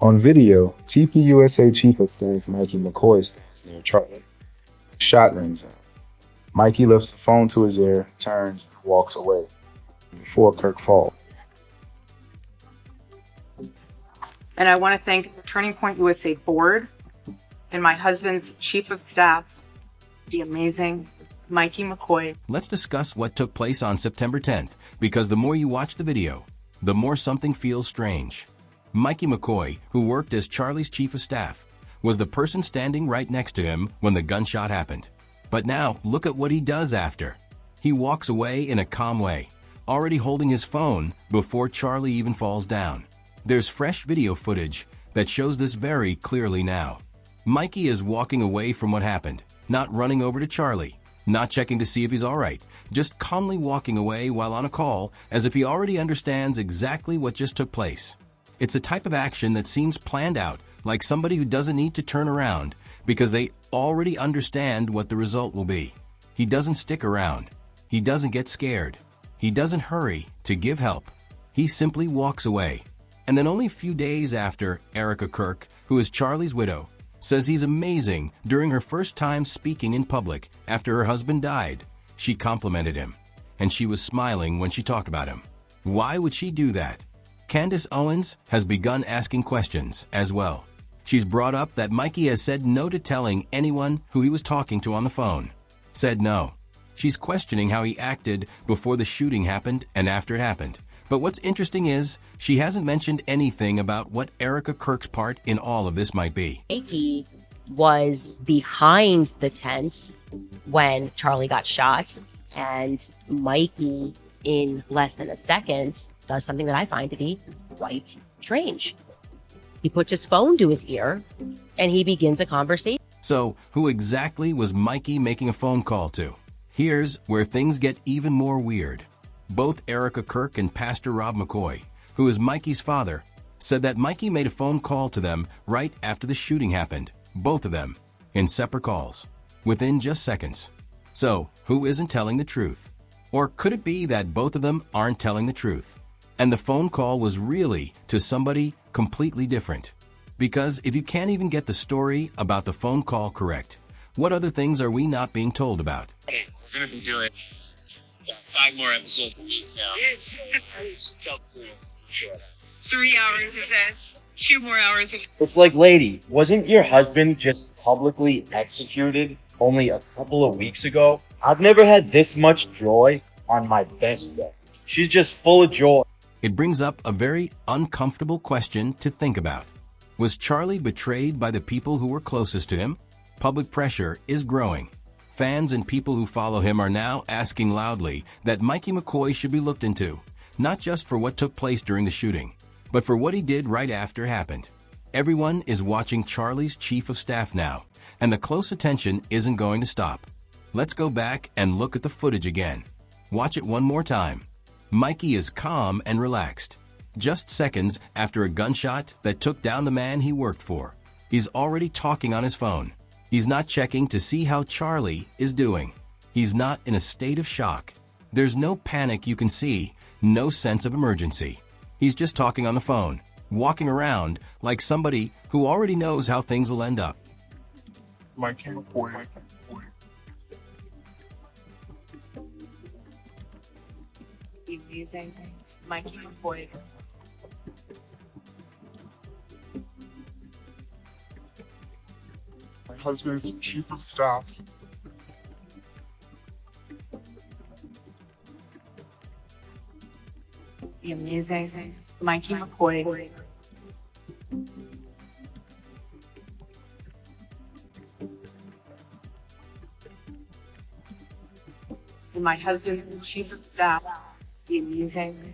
On video, TPUSA Chief of Staff Mikey McCoy stands near Charlie. The shot rings out. Mikey lifts the phone to his ear, turns, and walks away before Kirk falls. And I want to thank the Turning Point USA board and my husband's chief of staff, the amazing Mikey McCoy. Let's discuss what took place on September 10th, because the more you watch the video, the more something feels strange. Mikey McCoy, who worked as Charlie's chief of staff, was the person standing right next to him when the gunshot happened. But now, look at what he does after. He walks away in a calm way, already holding his phone before Charlie even falls down. There's fresh video footage that shows this very clearly now. Mikey is walking away from what happened, not running over to Charlie, not checking to see if he's all right, just calmly walking away while on a call as if he already understands exactly what just took place. It's a type of action that seems planned out, like somebody who doesn't need to turn around because they already understand what the result will be. He doesn't stick around. He doesn't get scared. He doesn't hurry to give help. He simply walks away. And then only a few days after, Erika Kirk, who is Charlie's widow, says he's amazing during her first time speaking in public after her husband died. She complimented him, and she was smiling when she talked about him. Why would she do that? Candace Owens has begun asking questions as well. She's brought up that Mikey has said no to telling anyone who he was talking to on the phone. Said no. She's questioning how he acted before the shooting happened and after it happened. But what's interesting is she hasn't mentioned anything about what Erika Kirk's part in all of this might be. Mikey was behind the tent when Charlie got shot, and Mikey, in less than a second, does something that I find to be quite strange. He puts his phone to his ear, and he begins a conversation. So, who exactly was Mikey making a phone call to? Here's where things get even more weird. Both Erika Kirk and Pastor Rob McCoy, who is Mikey's father, said that Mikey made a phone call to them right after the shooting happened, both of them, in separate calls, within just seconds. So, who isn't telling the truth? Or could it be that both of them aren't telling the truth, and the phone call was really to somebody completely different? Because if you can't even get the story about the phone call correct, what other things are we not being told about? Hey, we're going to be doing 5 more episodes a week now. 3 hours of this, 2 more hours of It's like, lady, wasn't your husband just publicly executed only a couple of weeks ago? I've never had this much joy on my best day. She's just full of joy. It brings up a very uncomfortable question to think about. Was Charlie betrayed by the people who were closest to him? Public pressure is growing. Fans and people who follow him are now asking loudly that Mikey McCoy should be looked into, not just for what took place during the shooting, but for what he did right after it happened. Everyone is watching Charlie's chief of staff now, and the close attention isn't going to stop. Let's go back and look at the footage again. Watch it one more time. Mikey is calm and relaxed. Just seconds after a gunshot that took down the man he worked for, he's already talking on his phone. He's not checking to see how Charlie is doing. He's not in a state of shock. There's no panic you can see, no sense of emergency. He's just talking on the phone, walking around like somebody who already knows how things will end up. Mikey McCoy. the amazing Mikey McCoy. My husband's chief of staff. The amazing Mikey McCoy. And my husband's chief of staff, the amazing.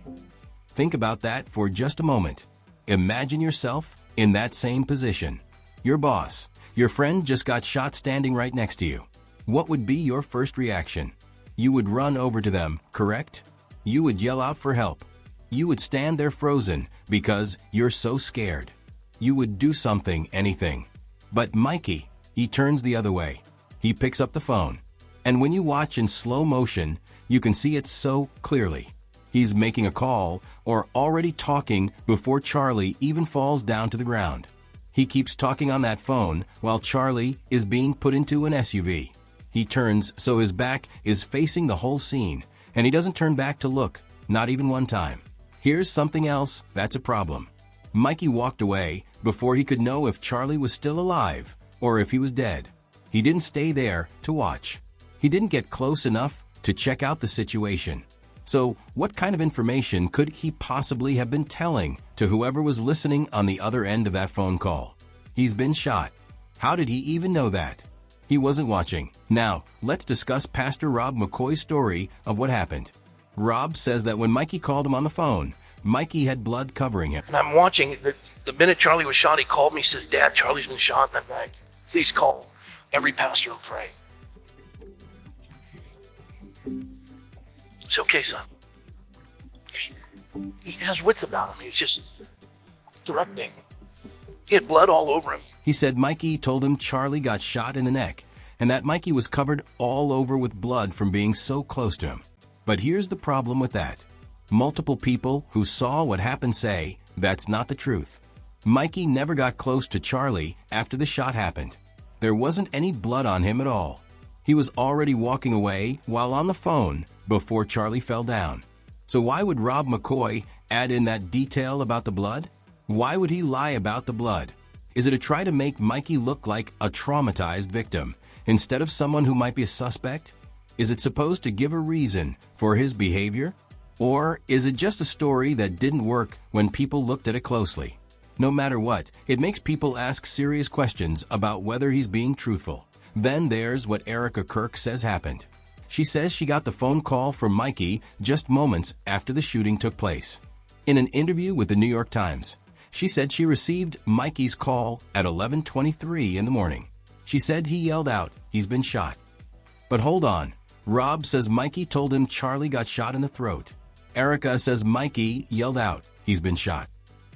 Think about that for just a moment. Imagine yourself in that same position. Your boss, your friend just got shot standing right next to you. What would be your first reaction? You would run over to them, correct? You would yell out for help. You would stand there frozen because you're so scared. You would do something, anything. But Mikey, he turns the other way. He picks up the phone. And when you watch in slow motion, you can see it so clearly. He's making a call or already talking before Charlie even falls down to the ground. He keeps talking on that phone while Charlie is being put into an SUV. He turns so his back is facing the whole scene, and he doesn't turn back to look, not even one time. Here's something else that's a problem. Mikey walked away before he could know if Charlie was still alive or if he was dead. He didn't stay there to watch. He didn't get close enough to check out the situation. So, what kind of information could he possibly have been telling to whoever was listening on the other end of that phone call? He's been shot. How did he even know that? He wasn't watching. Now, let's discuss Pastor Rob McCoy's story of what happened. Rob says that when Mikey called him on the phone, Mikey had blood covering him. And I'm watching. The minute Charlie was shot, he called me, says, "Dad, Charlie's been shot." And I'm like, "Please call every pastor and pray." It's okay, son. He has wits about him. He's just directing. He had blood all over him. He said Mikey told him Charlie got shot in the neck and that Mikey was covered all over with blood from being so close to him. But here's the problem with that. Multiple people who saw what happened say that's not the truth. Mikey never got close to Charlie after the shot happened. There wasn't any blood on him at all. He was already walking away while on the phone before Charlie fell down. So why would Rob McCoy add in that detail about the blood? Why would he lie about the blood? Is it to try to make Mikey look like a traumatized victim instead of someone who might be a suspect? Is it supposed to give a reason for his behavior? Or is it just a story that didn't work when people looked at it closely? No matter what, it makes people ask serious questions about whether he's being truthful. Then there's what Erika Kirk says happened. She says she got the phone call from Mikey just moments after the shooting took place. In an interview with the New York Times, she said she received Mikey's call at 11:23 in the morning. She said he yelled out, "He's been shot." But hold on. Rob says Mikey told him Charlie got shot in the throat. Erika says Mikey yelled out, "He's been shot."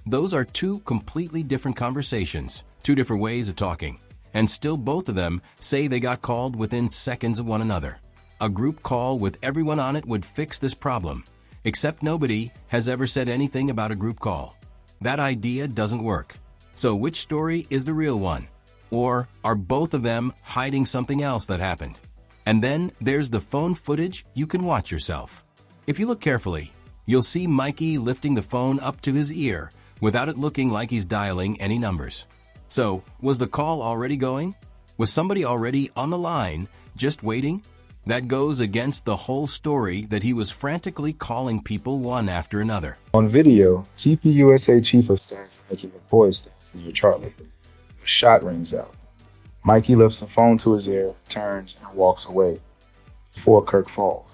Those are two completely different conversations, two different ways of talking, and still both of them say they got called within seconds of one another. A group call with everyone on it would fix this problem, except nobody has ever said anything about a group call. That idea doesn't work. So which story is the real one? Or are both of them hiding something else that happened? And then there's the phone footage you can watch yourself. If you look carefully, you'll see Mikey lifting the phone up to his ear without it looking like he's dialing any numbers. So, was the call already going? Was somebody already on the line, just waiting? That goes against the whole story that he was frantically calling people one after another. On video, TPUSA Chief of Staff Mikey McCoy's staff near Charlie. A shot rings out. Mikey lifts the phone to his ear, turns, and walks away before Kirk falls.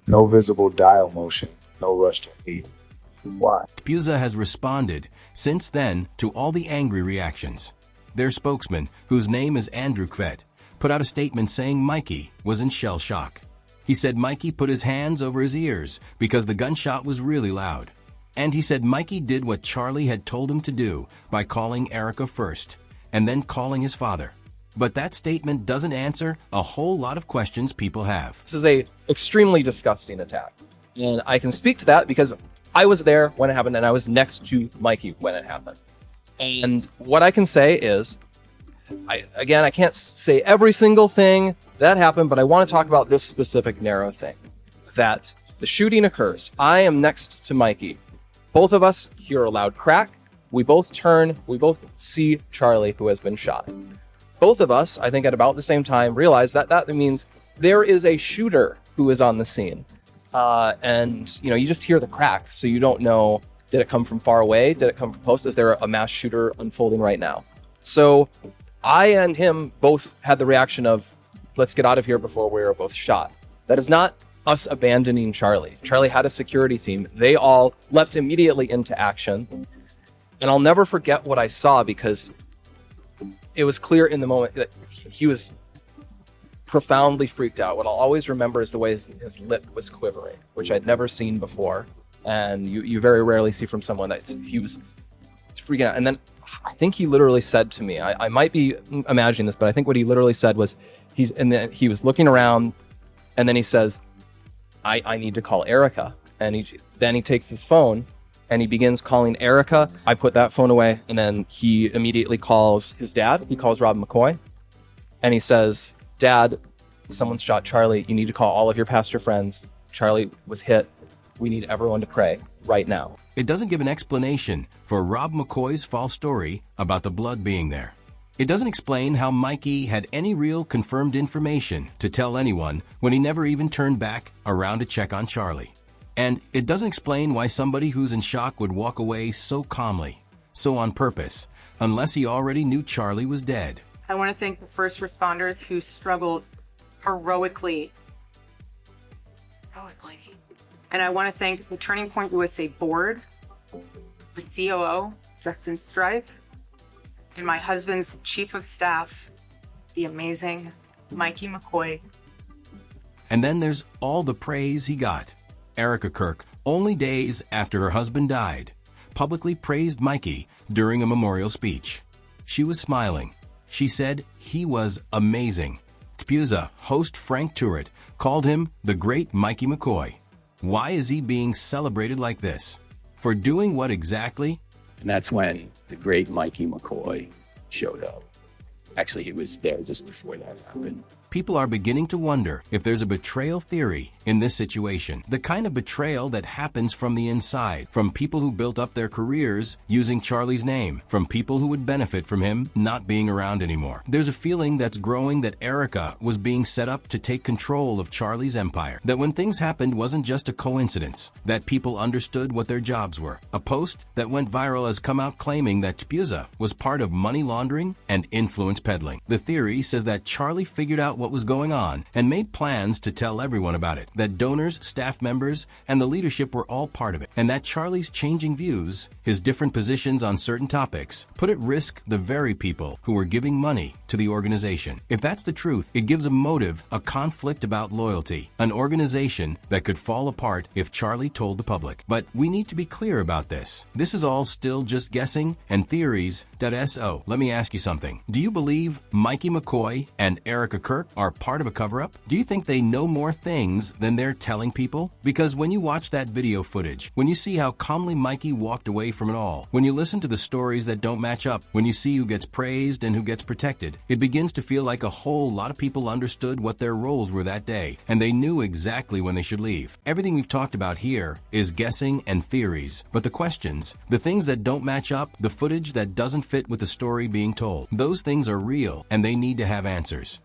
No visible dial motion, no rush to aid. Why? TPUSA has responded since then to all the angry reactions. Their spokesman, whose name is Andrew Kvet, put out a statement saying Mikey was in shell shock. He said Mikey put his hands over his ears because the gunshot was really loud. And he said Mikey did what Charlie had told him to do by calling Erika first and then calling his father. But that statement doesn't answer a whole lot of questions people have. This is a extremely disgusting attack. And I can speak to that because I was there when it happened and I was next to Mikey when it happened. And what I can say is, I can't say every single thing that happened, but I want to talk about this specific narrow thing. That the shooting occurs. I am next to Mikey. Both of us hear a loud crack. We both turn. We both see Charlie, who has been shot. Both of us, I think at about the same time, realize that means there is a shooter who is on the scene. And, you just hear the crack, so you don't know, did it come from far away? Did it come from close? Is there a mass shooter unfolding right now? So I and him both had the reaction of, let's get out of here before we are both shot. That is not us abandoning Charlie. Charlie had a security team. They all leapt immediately into action. And I'll never forget what I saw because it was clear in the moment that he was profoundly freaked out. What I'll always remember is the way his lip was quivering, which I'd never seen before. And you very rarely see from someone that he was freaking out. And then I think he literally said to me, I might be imagining this, but I think what he literally said was, he was looking around, and then he says, I need to call Erika. and then he takes his phone and he begins calling Erika. I put that phone away, and then he immediately calls his dad. He calls Rob McCoy, and he says, "Dad, someone shot Charlie. You need to call all of your pastor friends. Charlie was hit. We need everyone to pray right now." It doesn't give an explanation for Rob McCoy's false story about the blood being there. It doesn't explain how Mikey had any real confirmed information to tell anyone when he never even turned back around to check on Charlie. And it doesn't explain why somebody who's in shock would walk away so calmly, so on purpose, unless he already knew Charlie was dead. I want to thank the first responders who struggled heroically. And I want to thank the Turning Point USA board, the COO, Justin Strife, and my husband's chief of staff, the amazing Mikey McCoy. And then there's all the praise he got. Erika Kirk, only days after her husband died, publicly praised Mikey during a memorial speech. She was smiling. She said he was amazing. TPUSA host Frank Turret called him the great Mikey McCoy. Why is he being celebrated like this? For doing what exactly? And that's when the great Mikey McCoy showed up. Actually, he was there just before that happened. People are beginning to wonder if there's a betrayal theory in this situation. The kind of betrayal that happens from the inside, from people who built up their careers using Charlie's name, from people who would benefit from him not being around anymore. There's a feeling that's growing that Erika was being set up to take control of Charlie's empire. That when things happened wasn't just a coincidence, that people understood what their jobs were. A post that went viral has come out claiming that TPUSA was part of money laundering and influence peddling. The theory says that Charlie figured out what was going on and made plans to tell everyone about it, that donors, staff members, and the leadership were all part of it, and that Charlie's changing views, his different positions on certain topics, put at risk the very people who were giving money to the organization. If that's the truth, it gives a motive, a conflict about loyalty, an organization that could fall apart if Charlie told the public. But we need to be clear about this. This is all still just guessing and theories.so. Let me ask you something. Do you believe Mikey McCoy and Erika Kirk are part of a cover-up? Do you think they know more things than they're telling people? Because when you watch that video footage, when you see how calmly Mikey walked away from it all, when you listen to the stories that don't match up, when you see who gets praised and who gets protected, it begins to feel like a whole lot of people understood what their roles were that day, and they knew exactly when they should leave. Everything we've talked about here is guessing and theories, but the questions, the things that don't match up, the footage that doesn't fit with the story being told, those things are real and they need to have answers.